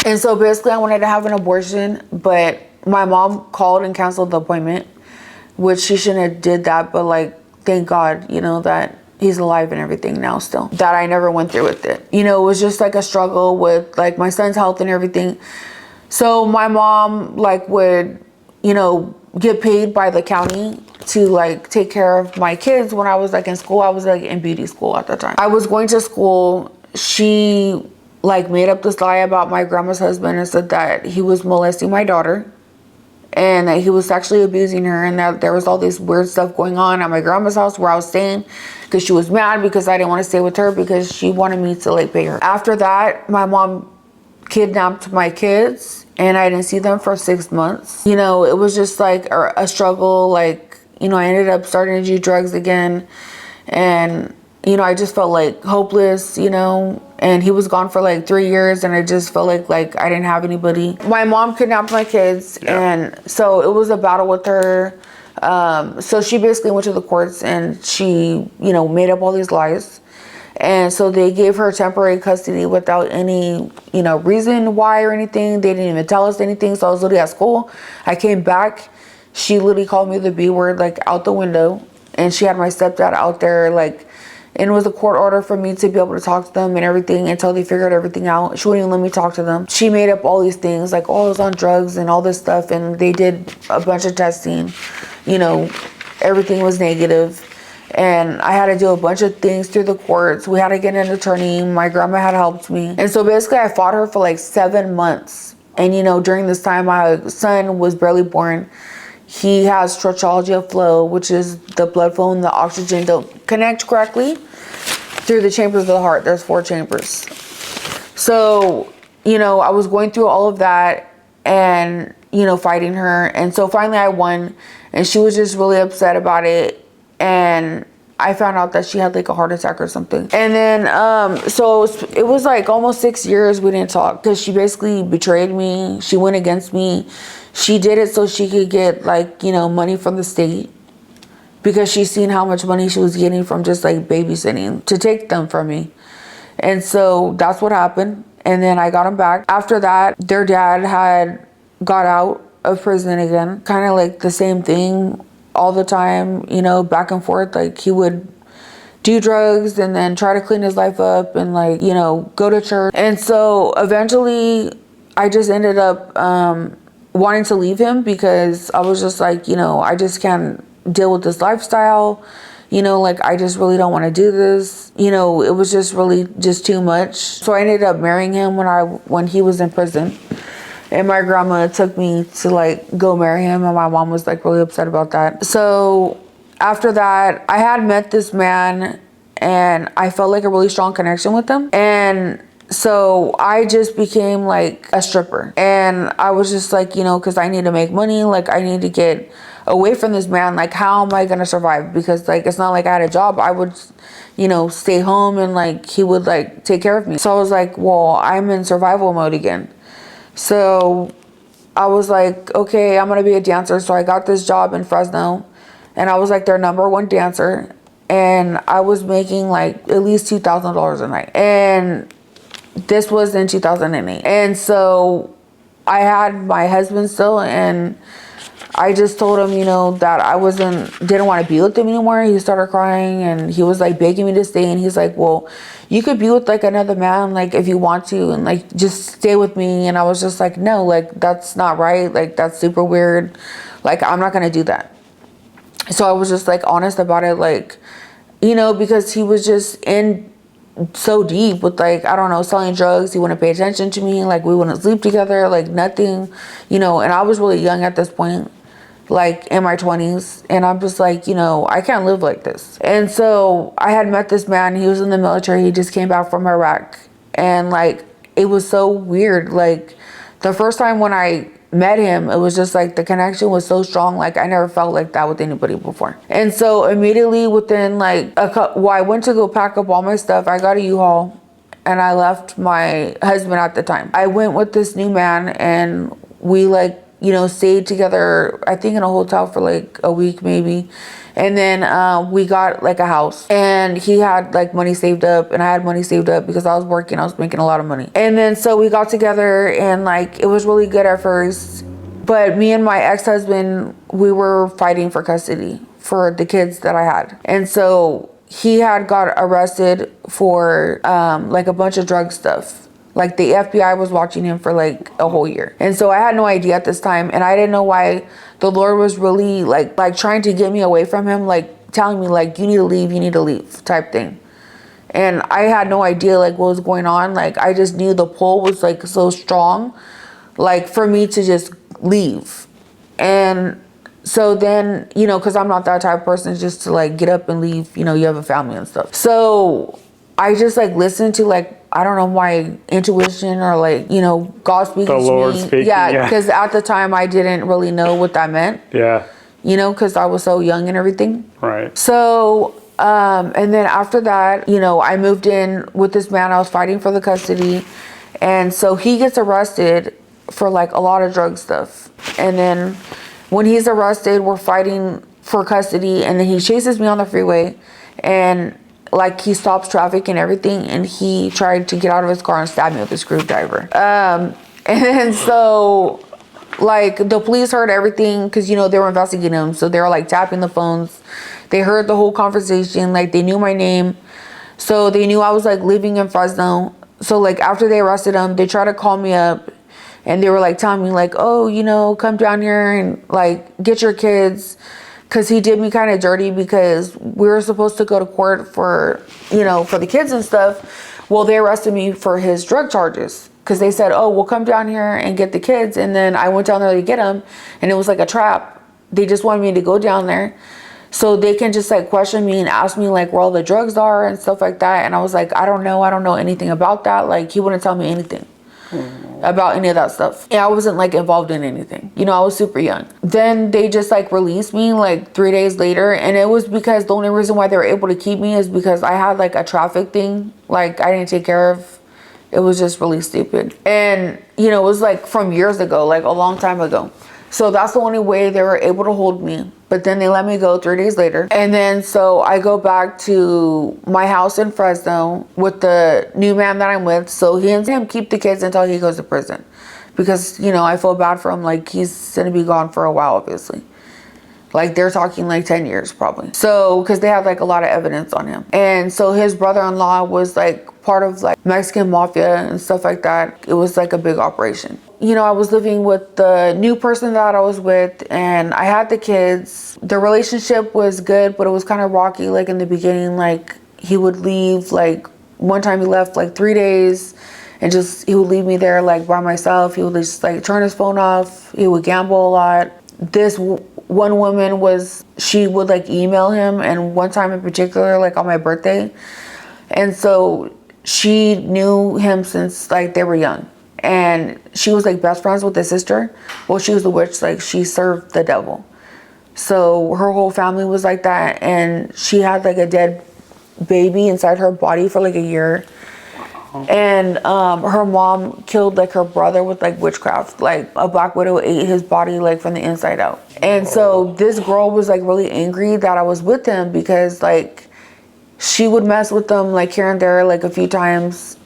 And so basically I wanted to have an abortion, but my mom called and canceled the appointment, which she shouldn't have did that, but like, thank God, you know, that he's alive and everything now still, that I never went through with it. You know, it was just like a struggle with like my son's health and everything. So my mom like would, you know, get paid by the county to like take care of my kids when I was like in school. I was like in beauty school at the time. I was going to school. She like made up this lie about my grandma's husband and said that he was molesting my daughter and that he was sexually abusing her, and that there was all this weird stuff going on at my grandma's house where I was staying, because she was mad because I didn't want to stay with her because she wanted me to like pay her. After that, my mom kidnapped my kids and I didn't see them for 6 months. You know, it was just like a struggle. Like, you know, I ended up starting to do drugs again, and you know, I just felt like hopeless, you know, and he was gone for like 3 years and I just felt like I didn't have anybody. My mom kidnapped my kids, and so it was a battle with her. So she basically went to the courts and she, you know, made up all these lies. And so they gave her temporary custody without any, you know, reason why or anything. They didn't even tell us anything. So I was literally at school. I came back. She literally called me the B word, like out the window. And she had my stepdad out there, like, and it was a court order for me to be able to talk to them and everything until they figured everything out. She wouldn't even let me talk to them. She made up all these things, like, oh, I was on drugs and all this stuff. And they did a bunch of testing. You know, everything was negative. And I had to do a bunch of things through the courts. We had to get an attorney. My grandma had helped me. And so basically I fought her for like 7 months. And, you know, during this time, my son was barely born. He has trachology of flow, which is the blood flow and the oxygen don't connect correctly through the chambers of the heart. There's 4 chambers. So, you know, I was going through all of that and, you know, fighting her. And so finally I won, and she was just really upset about it. And I found out that she had like a heart attack or something. And then, so it was like almost 6 years we didn't talk, because she basically betrayed me. She went against me. She did it so she could get like, you know, money from the state, because she's seen how much money she was getting from just like babysitting to take them from me. And so that's what happened. And then I got them back. After that, their dad had got out of prison again, kind of like the same thing all the time, you know, back and forth. Like he would do drugs and then try to clean his life up and like, you know, go to church. And so eventually I just ended up wanting to leave him, because I was just like, you know, I just can't deal with this lifestyle. You know, like I just really don't want to do this. You know, it was just really just too much. So I ended up marrying him when he was in prison. And my grandma took me to like go marry him, and my mom was like really upset about that. So after that, I had met this man and I felt like a really strong connection with him. And so I just became like a stripper. And I was just like, you know, because I need to make money, like I need to get away from this man. Like, how am I gonna survive? Because like it's not like I had a job. I would, you know, stay home and like he would like take care of me. So I was like, well, I'm in survival mode again. So I was like, okay, I'm gonna be a dancer. So I got this job in Fresno, and I was like their #1 dancer, and I was making like at least $2,000 a night. And this was in 2008. And so I had my husband still, and I just told him, you know, that I didn't want to be with him anymore. He started crying and he was like begging me to stay. And he's like, well, you could be with like another man, like if you want to, and like just stay with me. And I was just like, no, like that's not right. Like that's super weird. Like I'm not going to do that. So I was just like honest about it. Like, you know, because he was just in so deep with like, I don't know, selling drugs. He wouldn't pay attention to me. Like we wouldn't sleep together, like nothing, you know, and I was really young at this point, like in my 20s. And I'm just like, you know, I can't live like this. And so I had met this man. He was in the military. He just came back from Iraq. And like, it was so weird. Like the first time when I met him, it was just like the connection was so strong. Like I never felt like that with anybody before. And so immediately within like I went to go pack up all my stuff. I got a U-Haul and I left my husband at the time. I went with this new man and we like stayed together, I think in a hotel for like a week maybe. And then we got like a house, and he had like money saved up and I had money saved up because I was working. I was making a lot of money. And then so we got together, and like it was really good at first. But me and my ex-husband, we were fighting for custody for the kids that I had. And so he had got arrested for like a bunch of drug stuff. Like the FBI was watching him for like a whole year. And so I had no idea at this time, and I didn't know why the Lord was really like trying to get me away from him, like telling me like, you need to leave type thing. And I had no idea like what was going on. Like I just knew the pull was like so strong, like for me to just leave. And so then, because I'm not that type of person just to like get up and leave, you have a family and stuff. So I just like listened to like, I don't know, my intuition or like, God speaking to me. The Lord speaking. Yeah, because at the time I didn't really know what that meant. Yeah. Because I was so young and everything. Right. So, and then after that, I moved in with this man. I was fighting for the custody. And so he gets arrested for like a lot of drug stuff. And then when he's arrested, we're fighting for custody, and then he chases me on the freeway, and like he stops traffic and everything, and he tried to get out of his car and stab me with a screwdriver. And then so like the police heard everything because they were investigating him, so they were like tapping the phones. They heard the whole conversation, like they knew my name, so they knew I was like living in Fresno. So like after they arrested him, they tried to call me up, and they were like telling me like, oh, come down here and like get your kids. Because he did me kind of dirty because we were supposed to go to court for, for the kids and stuff. Well, they arrested me for his drug charges because they said, oh, we'll come down here and get the kids. And then I went down there to get them, and it was like a trap. They just wanted me to go down there so they can just like question me and ask me like where all the drugs are and stuff like that. And I was like, I don't know anything about that. Like he wouldn't tell me anything about any of that stuff. Yeah, I wasn't like involved in anything. I was super young. Then they just like released me like 3 days later, and it was because the only reason why they were able to keep me is because I had like a traffic thing like I didn't take care of. It was just really stupid. And it was like from years ago, like a long time ago. So that's the only way they were able to hold me. But then they let me go 3 days later. And then so I go back to my house in Fresno with the new man that I'm with. So he and him keep the kids until he goes to prison. Because, I feel bad for him. Like he's going to be gone for a while, obviously. Like they're talking like 10 years probably. So, because they had like a lot of evidence on him. And so his brother-in-law was like part of like Mexican mafia and stuff like that. It was like a big operation. I was living with the new person that I was with, and I had the kids. The relationship was good, but it was kind of rocky. Like in the beginning, like he would leave, like one time he left like 3 days and he would leave me there like by myself. He would just like turn his phone off. He would gamble a lot. This one woman she would like email him, and one time in particular, like on my birthday. And so she knew him since like they were young. And she was like best friends with his sister. Well, she was a witch, like she served the devil. So her whole family was like that, and she had like a dead baby inside her body for like a year. And her mom killed like her brother with like witchcraft. Like a black widow ate his body like from the inside out. And so this girl was like really angry that I was with him because like she would mess with them like here and there like a few times,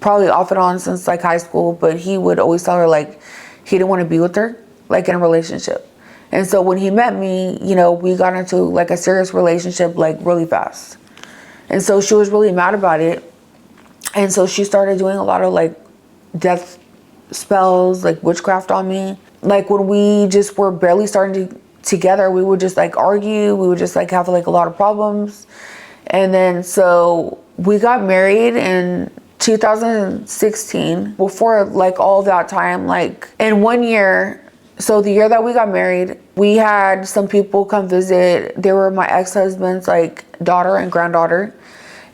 probably off and on since like high school, but he would always tell her like he didn't want to be with her like in a relationship. And so when he met me, we got into like a serious relationship like really fast. And so she was really mad about it. And so she started doing a lot of like death spells, like witchcraft on me. Like when we just were barely starting together, we would just like argue. We would just like have like a lot of problems. And then so we got married in 2016. Before like all that time, like in 1 year, so the year that we got married, we had some people come visit. They were my ex-husband's like daughter and granddaughter,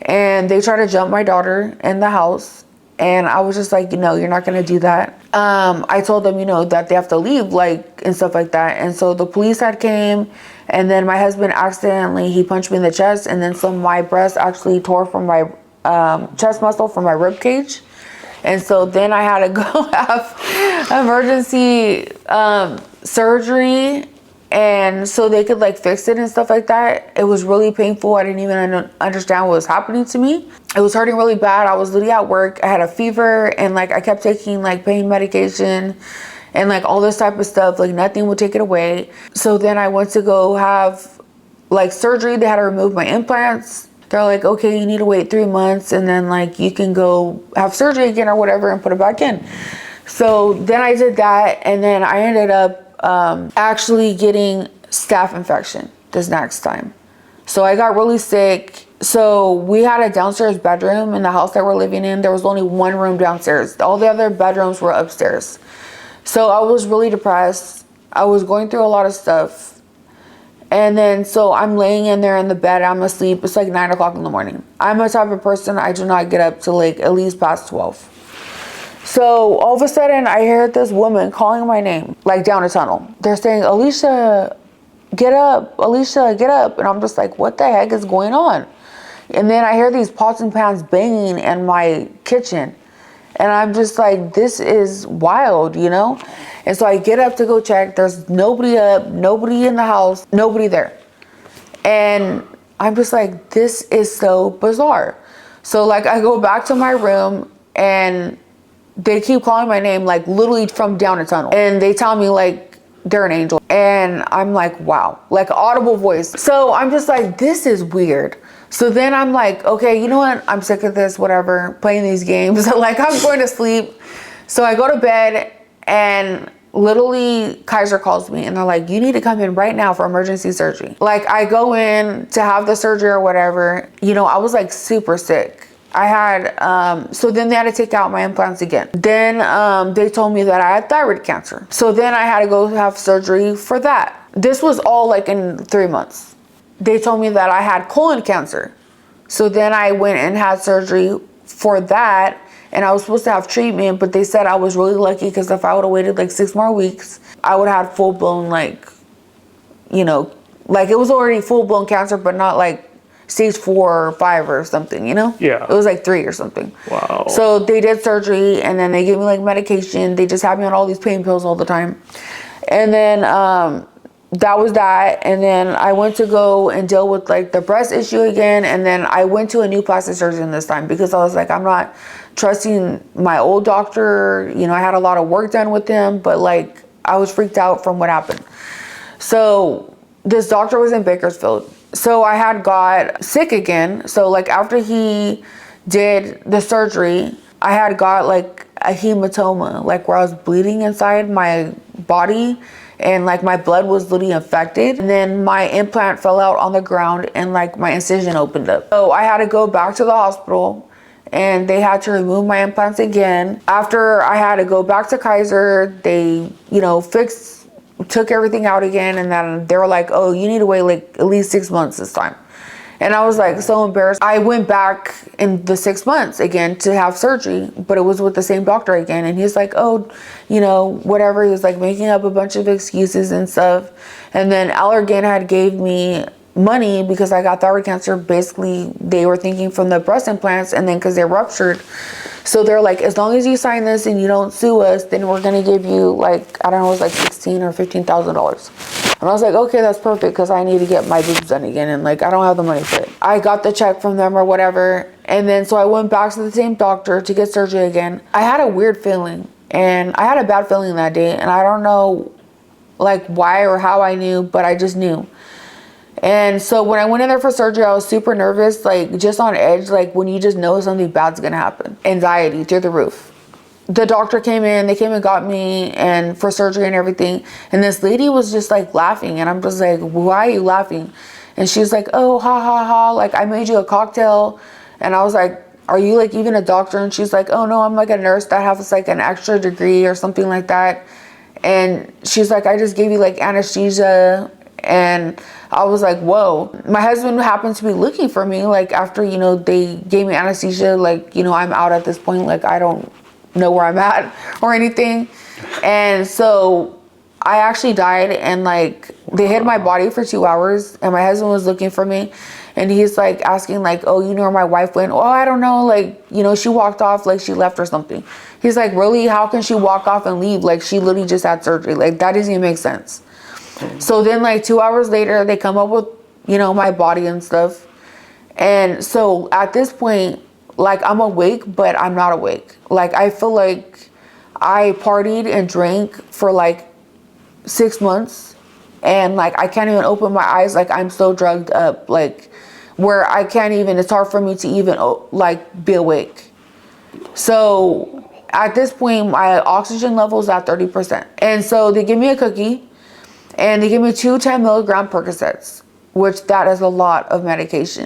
and they tried to jump my daughter in the house. And I was just like, you're not gonna do that. I told them, that they have to leave, like, and stuff like that. And so the police had came, and then my husband he punched me in the chest, and then so my breast actually tore from my chest muscle from my rib cage. And so then I had to go have emergency surgery, and so they could like fix it and stuff like that. It was really painful. I didn't even understand what was happening to me. It was hurting really bad. I was literally at work. I had a fever, and like I kept taking like pain medication and like all this type of stuff. Like nothing would take it away. So then I went to go have like surgery. They had to remove my implants. They're like, okay, you need to wait 3 months, and then like you can go have surgery again or whatever and put it back in. So then I did that, and then I ended up actually getting staph infection this next time. So I got really sick. So we had a downstairs bedroom in the house that we're living in. There was only one room downstairs. All the other bedrooms were upstairs. So I was really depressed. I was going through a lot of stuff. And then so I'm laying in there in the bed. I'm asleep. It's like 9 o'clock in the morning. I'm a type of person, I do not get up till like at least past 12. So all of a sudden I hear this woman calling my name, like down a tunnel. They're saying, Elisha, get up, Elisha, get up. And I'm just like, what the heck is going on? And then I hear these pots and pans banging in my kitchen. And I'm just like, this is wild, you know? And so I get up to go check. There's nobody up, nobody in the house, nobody there. And I'm just like, this is so bizarre. So like I go back to my room, and they keep calling my name, like literally from down a tunnel. And they tell me like they're an angel. And I'm like, wow, like audible voice. So I'm just like, this is weird. So then I'm like, okay, you know what? I'm sick of this, whatever, playing these games. Like I'm going to sleep. So I go to bed, and literally Kaiser calls me, and they're like, you need to come in right now for emergency surgery. Like I go in to have the surgery or whatever. You know, I was like super sick. I had, so then they had to take out my implants again. Then they told me that I had thyroid cancer. So then I had to go have surgery for that. This was all like in 3 months. They told me that I had colon cancer. So then I went and had surgery for that. And I was supposed to have treatment, but they said I was really lucky because if I would have waited like 6 more weeks, I would have had full blown like, you know, like it was already full blown cancer, but not like stage 4 or 5 or something, you know? Yeah. It was like 3 or something. Wow. So they did surgery, and then they gave me like medication. They just had me on all these pain pills all the time. And then that was that. And then I went to go and deal with like the breast issue again. And then I went to a new plastic surgeon this time because I was like, I'm not trusting my old doctor. You know, I had a lot of work done with him, but like I was freaked out from what happened. So this doctor was in Bakersfield. So I had got sick again. So like after he did the surgery, I had got like a hematoma, like where I was bleeding inside my body, and like my blood was literally infected. And then my implant fell out on the ground, and like my incision opened up. So I had to go back to the hospital, and they had to remove my implants again. After I had to go back to Kaiser, they, you know, took everything out again, and then they were like, oh, you need to wait like at least 6 months this time. And I was like so embarrassed. I went back in the 6 months again to have surgery, but it was with the same doctor again. And he's like, oh, you know, whatever. He was like making up a bunch of excuses and stuff. And then Allergan had gave me money because I got thyroid cancer. Basically, they were thinking from the breast implants, and then because they ruptured. So they're like, as long as you sign this and you don't sue us, then we're going to give you like, I don't know, it was like $16,000 or $15,000. And I was like, okay, that's perfect, because I need to get my boobs done again. And like, I don't have the money for it. I got the check from them or whatever. And then so I went back to the same doctor to get surgery again. I had a weird feeling, and I had a bad feeling that day. And I don't know like why or how I knew, but I just knew. And so when I went in there for surgery, I was super nervous, like just on edge, like when you just know something bad's gonna happen. Anxiety through the roof. The doctor came in, they came and got me and for surgery and everything. And this lady was just like laughing, and I'm just like, why are you laughing? And she's like, oh, ha, ha, ha. Like, I made you a cocktail. And I was like, are you like even a doctor? And she's like, oh no, I'm like a nurse that has like an extra degree or something like that. And she's like, I just gave you like anesthesia. And I was like, whoa. My husband happened to be looking for me, like after, you know, they gave me anesthesia, like, you know, I'm out at this point, like I don't know where I'm at or anything. And so I actually died, and like they hid my body for 2 hours, and my husband was looking for me. And he's like asking like, oh, you know where my wife went? Oh, I don't know. Like, you know, she walked off, like she left or something. He's like, really? How can she walk off and leave? Like, she literally just had surgery. Like, that doesn't even make sense. So then like 2 hours later, they come up with, you know, my body and stuff. And so at this point, like, I'm awake, but I'm not awake. Like, I feel like I partied and drank for like 6 months, and like I can't even open my eyes. Like, I'm so drugged up, like where I can't even, it's hard for me to even like be awake. So at this point, my oxygen level is at 30%. And so they give me a cookie and they give me 2 10 milligram Percocets, which that is a lot of medication.